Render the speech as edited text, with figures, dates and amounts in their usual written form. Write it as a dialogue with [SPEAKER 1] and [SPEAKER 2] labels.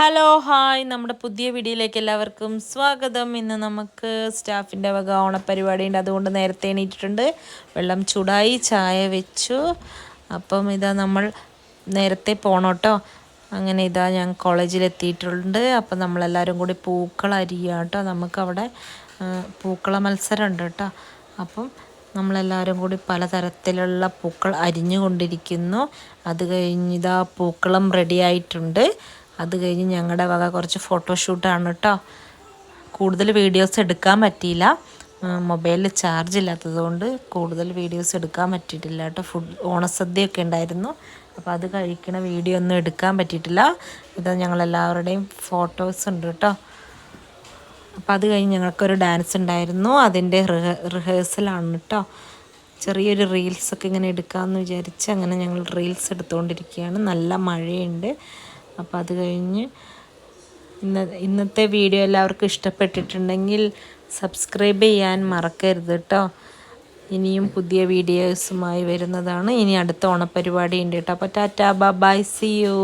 [SPEAKER 1] Hello hi നമ്മുടെ പുതിയ വീഡിയോയിലേക്ക് എല്ലാവർക്കും സ്വാഗതം. ഇന്ന് നമുക്ക് സ്റ്റാഫിൻ്റെ വക ഓണപ്പരിപാടി ഉണ്ട്, അതുകൊണ്ട് നേരത്തെ എണീറ്റിട്ടുണ്ട്. വെള്ളം ചൂടായി, ചായ വെച്ചു. അപ്പം ഇതാ നമ്മൾ നേരത്തെ പോകണം കേട്ടോ. അങ്ങനെ ഇതാ ഞാൻ കോളേജിലെത്തിയിട്ടുണ്ട്. അപ്പം നമ്മളെല്ലാവരും കൂടി പൂക്കൾ അരിയുക കേട്ടോ. നമുക്കവിടെ പൂക്കള മത്സരം ഉണ്ട് കേട്ടോ. അപ്പം നമ്മളെല്ലാവരും കൂടി പലതരത്തിലുള്ള പൂക്കൾ അരിഞ്ഞുകൊണ്ടിരിക്കുന്നു. അത് കഴിഞ്ഞിതാ പൂക്കളം റെഡി ആയിട്ടുണ്ട്. അത് കഴിഞ്ഞ് ഞങ്ങളുടെ വക കുറച്ച് ഫോട്ടോഷൂട്ടാണ് കേട്ടോ. കൂടുതൽ വീഡിയോസ് എടുക്കാൻ പറ്റിയില്ല, മൊബൈലിൽ ചാർജ് ഇല്ലാത്തതുകൊണ്ട് കൂടുതൽ വീഡിയോസ് എടുക്കാൻ പറ്റിയിട്ടില്ല കേട്ടോ. ഓണസദ്യയൊക്കെ ഉണ്ടായിരുന്നു, അപ്പോൾ അത് കഴിക്കണ വീഡിയോ ഒന്നും എടുക്കാൻ പറ്റിയിട്ടില്ല. ഇത് ഞങ്ങളെല്ലാവരുടെയും ഫോട്ടോസ് ഉണ്ട് കേട്ടോ. അപ്പോൾ അത് കഴിഞ്ഞ് ഞങ്ങൾക്കൊരു ഡാൻസ് ഉണ്ടായിരുന്നു, അതിൻ്റെ റിഹേഴ്സലാണ് കേട്ടോ. ചെറിയൊരു റീൽസൊക്കെ ഇങ്ങനെ എടുക്കാമെന്ന് വിചാരിച്ച് അങ്ങനെ ഞങ്ങൾ റീൽസ് എടുത്തുകൊണ്ടിരിക്കുകയാണ്. നല്ല മഴയുണ്ട്. അപ്പോൾ അത് കഴിഞ്ഞ് ഇന്നത്തെ വീഡിയോ എല്ലാവർക്കും ഇഷ്ടപ്പെട്ടിട്ടുണ്ടെങ്കിൽ സബ്സ്ക്രൈബ് ചെയ്യാൻ മറക്കരുത് കേട്ടോ. ഇനിയും പുതിയ വീഡിയോസുമായി വരുന്നതാണ്. ഇനി അടുത്ത ഓണപ്പരിപാടി ഉണ്ട് കേട്ടോ. അപ്പോൾ ടാറ്റാ ബൈ, സീ യു.